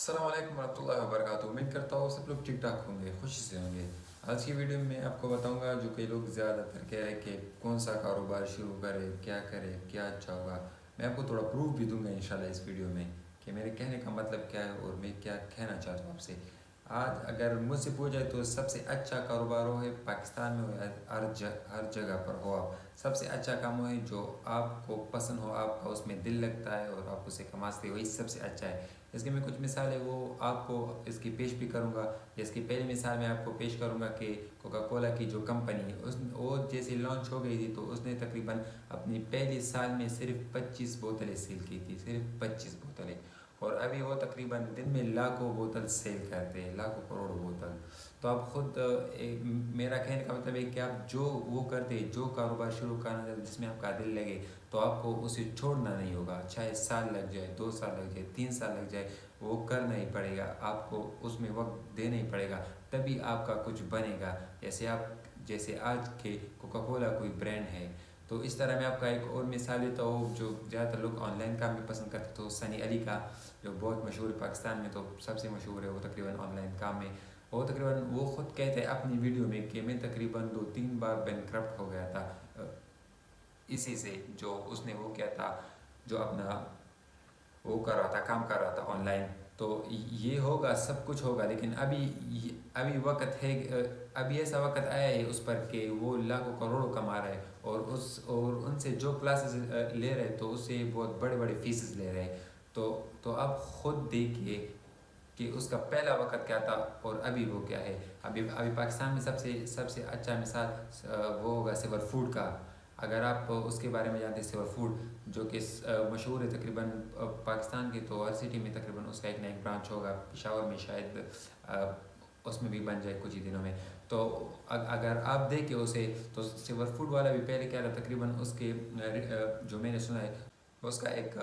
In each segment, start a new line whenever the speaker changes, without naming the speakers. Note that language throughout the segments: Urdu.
السلام علیکم ورحمۃ اللہ وبرکاتہ۔ امید کرتا ہوں سب لوگ ٹھیک ٹھاک ہوں گے، خوشی سے ہوں گے۔ آج کی ویڈیو میں آپ کو بتاؤں گا جو کہ لوگ زیادہ تر کہہ رہے ہیں کہ کون سا کاروبار شروع کرے، کیا اچھا ہوگا۔ میں آپ کو تھوڑا پروف بھی دوں گا انشاءاللہ اس ویڈیو میں کہ میرے کہنے کا مطلب کیا ہے اور میں کیا کہنا چاہتا ہوں آپ سے۔ آج اگر مجھ سے پوچھ جائے تو سب سے اچھا کاروبار ہو ہے پاکستان میں ہو یا ہر جگہ پر ہو، آپ سب سے اچھا کام ہے جو آپ کو پسند ہو، آپ کا اس میں دل لگتا ہے اور آپ اسے کماتے ہو، وہی سب سے اچھا ہے۔ اس کے میں کچھ مثال ہے وہ آپ کو اس کی پیش بھی کروں گا۔ جس کی پہلی مثال میں آپ کو پیش کروں گا کہ کوکا کولا کی جو کمپنی ہے وہ جیسے لانچ ہو گئی تھی تو اس نے تقریباً اپنی پہلی سال میں صرف 25 بوتلیں سیل کی تھی، صرف 25 بوتلیں، اور ابھی وہ تقریباً دن میں لاکھوں بوتل سیل کرتے ہیں، لاکھوں کروڑوں بوتل۔ تو آپ خود میرا کہنے کا مطلب ہے کہ آپ جو وہ کرتے، جو کاروبار شروع کرنا چاہتے جس میں آپ کا دل لگے تو آپ کو اسے چھوڑنا نہیں ہوگا، چاہے سال لگ جائے، 2 سال لگ جائے، 3 سال لگ جائے، وہ کرنا ہی پڑے گا، آپ کو اس میں وقت دینا ہی پڑے گا، تبھی آپ کا کچھ بنے گا۔ جیسے آج کے کوکا کولا کوئی برانڈ ہے، تو اس طرح میں آپ کا ایک اور مثال دیتا ہوں جو زیادہ تر لوگ آن لائن کام بھی پسند کرتے تو سنی علی کا جو بہت مشہور ہے پاکستان میں، تو سب سے مشہور ہے وہ تقریباً آن لائن کام میں۔ وہ خود کہتے ہیں اپنی ویڈیو میں کہ میں تقریباً 2-3 بار بینکرپٹ ہو گیا تھا اسی سے، جو اس نے وہ کیا تھا، جو اپنا وہ کر رہا تھا، کام کر رہا تھا آن لائن۔ تو یہ ہوگا، سب کچھ ہوگا، لیکن ابھی وقت ہے، ابھی ایسا وقت آیا ہے اس پر کہ وہ لاکھوں کروڑوں کما رہے ہیں اور ان سے جو کلاسز لے رہے تو اس سے بہت بڑے بڑے فیسز لے رہے ہیں۔ تو آپ خود دیکھیے کہ اس کا پہلا وقت کیا تھا اور ابھی وہ کیا ہے۔ ابھی پاکستان میں سب سے اچھا مثال وہ ہوگا سیور فوڈ کا۔ اگر آپ اس کے بارے میں جانتے ہیں، سیور فوڈ جو کہ مشہور ہے تقریباً پاکستان کی، تو ہر سٹی میں تقریباً اس کا ایک نہ ایک برانچ ہوگا، پشاور میں شاید اس میں بھی بن جائے کچھ ہی دنوں میں۔ تو اگر آپ دیکھیں اسے تو سیور فوڈ والا بھی پہلے کیا تھا، تقریباً اس کے جو میں نے سنا ہے اس کا ایک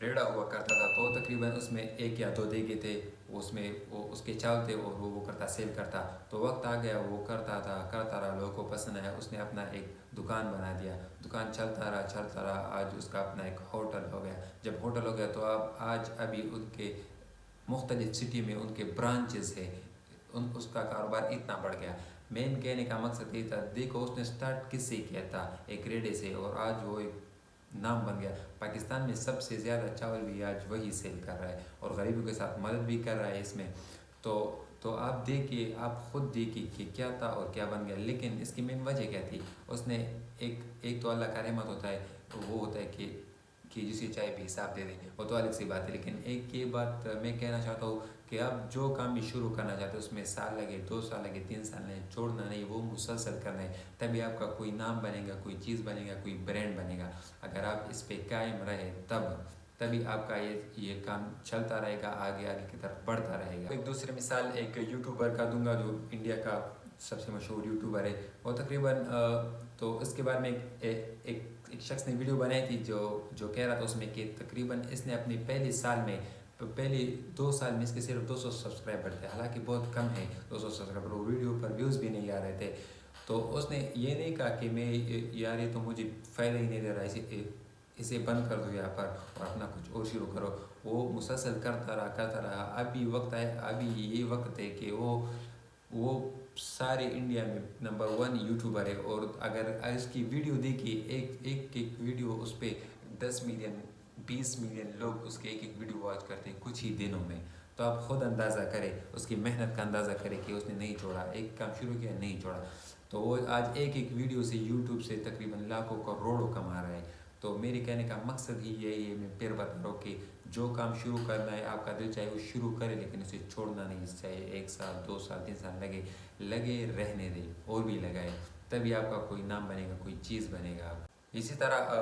ریڑھا ہوا کرتا تھا، تو تقریباً اس میں 1 یا 2 دیگے تھے، اس میں وہ اس کے چاول تھے اور وہ کرتا، سیل کرتا۔ تو وقت آ گیا، وہ کرتا رہا، لوگوں کو پسند آیا، اس نے اپنا ایک دکان بنا دیا، دکان چلتا رہا، آج اس کا اپنا ایک ہوٹل ہو گیا۔ جب ہوٹل ہو گیا تو ابھی ان کے مختلف سٹی میں ان کے برانچز ہے، اس کا کاروبار اتنا بڑھ گیا۔ مین کہنے کا مقصد یہ تھا، دیکھو اس نے سٹارٹ کس سے کیا تھا، ایک ریڑھے سے، اور آج وہ ایک نام بن گیا۔ پاکستان میں سب سے زیادہ چاول بھی آج وہی سیل کر رہا ہے اور غریبوں کے ساتھ مدد بھی کر رہا ہے اس میں۔ تو آپ دیکھیے، آپ خود دیکھیے کہ کیا تھا اور کیا بن گیا۔ لیکن اس کی مین وجہ کیا تھی، اس نے ایک تو اللہ کا رحمت ہوتا ہے، وہ ہوتا ہے کہ جسے چاہے بھی حساب دے دیں، وہ تو الگ سی بات ہے۔ لیکن ایک یہ بات میں کہنا چاہتا ہوں کہ آپ جو کام بھی شروع کرنا چاہتے ہیں اس میں سال لگے، 2 سال لگے، 3 سال لگے، چھوڑنا نہیں، وہ مسلسل کرنا ہے، تبھی آپ کا کوئی نام بنے گا، کوئی چیز بنے گا، کوئی برانڈ بنے گا۔ اگر آپ اس پہ قائم رہے تبھی آپ کا یہ کام چلتا رہے گا، آگے کی طرف بڑھتا رہے گا۔ ایک دوسری مثال ایک یوٹیوبر کا دوں گا جو انڈیا کا سب سے مشہور یوٹیوبر ہے، وہ تقریباً تو اس کے بارے میں ایک شخص نے ویڈیو بنائی تھی جو کہہ رہا تھا اس میں کہ تقریباً اس نے اپنی پہلے 2 سال میں اس کے صرف 200 سبسکرائبر تھے، حالانکہ بہت کم ہے 200 سبسکرائبر، وہ ویڈیو پر ویوز بھی نہیں آ رہے تھے۔ تو اس نے یہ نہیں کہا کہ میں یار یہ تو مجھے فائدہ ہی نہیں دے رہا، اسے بند کر دو یہاں پر اور اپنا کچھ اور شروع کرو۔ وہ مسلسل کرتا رہا، ابھی یہ وقت ہے کہ وہ سارے انڈیا میں نمبر 1 یوٹیوبر ہے، اور اگر اس کی ویڈیو دیکھیے، ایک ویڈیو اس پہ 10 ملین 20 ملین لوگ اس کے ایک ویڈیو واچ کرتے ہیں کچھ ہی دنوں میں۔ تو آپ خود اندازہ کریں، اس کی محنت کا اندازہ کریں کہ اس نے نہیں چھوڑا، ایک کام شروع کیا نہیں چھوڑا، تو وہ آج ایک ویڈیو سے یوٹیوب سے تقریباً لاکھوں کروڑوں کما رہا ہے۔ تو میرے کہنے کا مقصد ہی یہی ہے، میں پھر بتا رہا ہوں کہ جو کام شروع کرنا ہے، آپ کا دل چاہے وہ شروع کرے، لیکن اسے چھوڑنا نہیں چاہیے۔ 1 سال 2 سال 3 سال لگے رہنے دیں، اور بھی لگائے، تبھی آپ کا کوئی نام بنے گا، کوئی چیز بنے گا۔ اسی طرح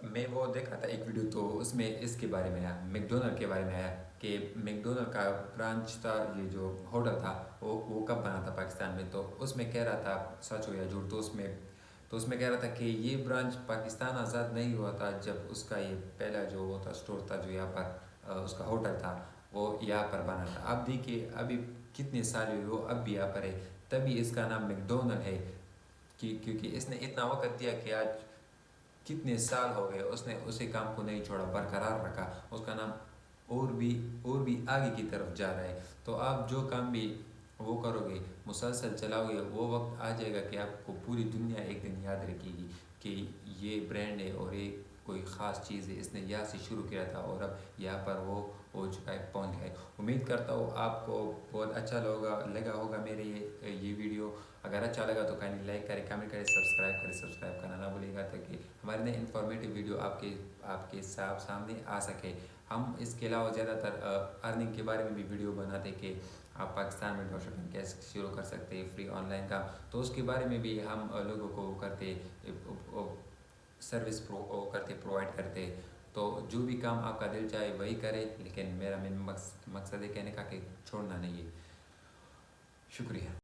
میں وہ دیکھا تھا ایک ویڈیو، تو اس میں اس کے بارے میں آیا، میک ڈونلڈ کے بارے میں آیا کہ میک ڈونلڈ کا برانچ تھا، یہ جو ہوٹل تھا وہ کب بنا تھا پاکستان میں۔ تو اس میں کہہ رہا تھا، سچ ہو یا جھوٹ، تو اس میں کہہ رہا تھا کہ یہ برانچ پاکستان آزاد نہیں ہوا تھا جب اس کا یہ پہلا جو وہ تھا اسٹور تھا، جو یہاں پر اس کا ہوٹل تھا، وہ یہاں پر بنا تھا۔ اب دیکھیے ابھی کتنے سال ہوئے، وہ اب بھی یہاں پر ہے، تبھی اس کا نام میک ڈونلڈ ہے، کیونکہ اس نے اتنا وقت دیا کہ آج کتنے سال ہو گئے اس نے اسی کام کو نہیں چھوڑا، برقرار رکھا، اس کا نام اور بھی آگے کی طرف جا رہا ہے. تو آپ جو کام بھی وہ کرو گے، مسلسل چلاؤ گے، وہ وقت آ جائے گا کہ آپ کو پوری دنیا ایک دن یاد رکھے گی کہ یہ برانڈ ہے اور یہ کوئی خاص چیز ہے، اس نے یہاں سے شروع کیا تھا اور اب یہاں پر وہ ہو چکا ہے، پہنچ گئے. امید کرتا ہوں آپ کو بہت اچھا لگا ہوگا میرے یہ ویڈیو. اگر اچھا لگا تو کائنڈلی لائک کریں، کمنٹ کریں، سبسکرائب کرنا نہ بھولے گا تاکہ ہمارے نئے انفارمیٹیو ویڈیو آپ کے سامنے آ سکے. ہم اس کے علاوہ زیادہ تر ارننگ کے بارے میں بھی ویڈیو بناتے کہ آپ پاکستان میں ڈراپ شپنگ کیسے شروع کر سکتے ہیں، فری آن لائن کا. تو اس کے بارے میں بھی ہم لوگوں کو کرتے سروس پرووائڈ کرتے. تو جو بھی کام آپ کا دل چاہے وہی کرے، لیکن میرا مین مقصد ہے کہنے کا کہ چھوڑنا نہیں ہے. شکریہ.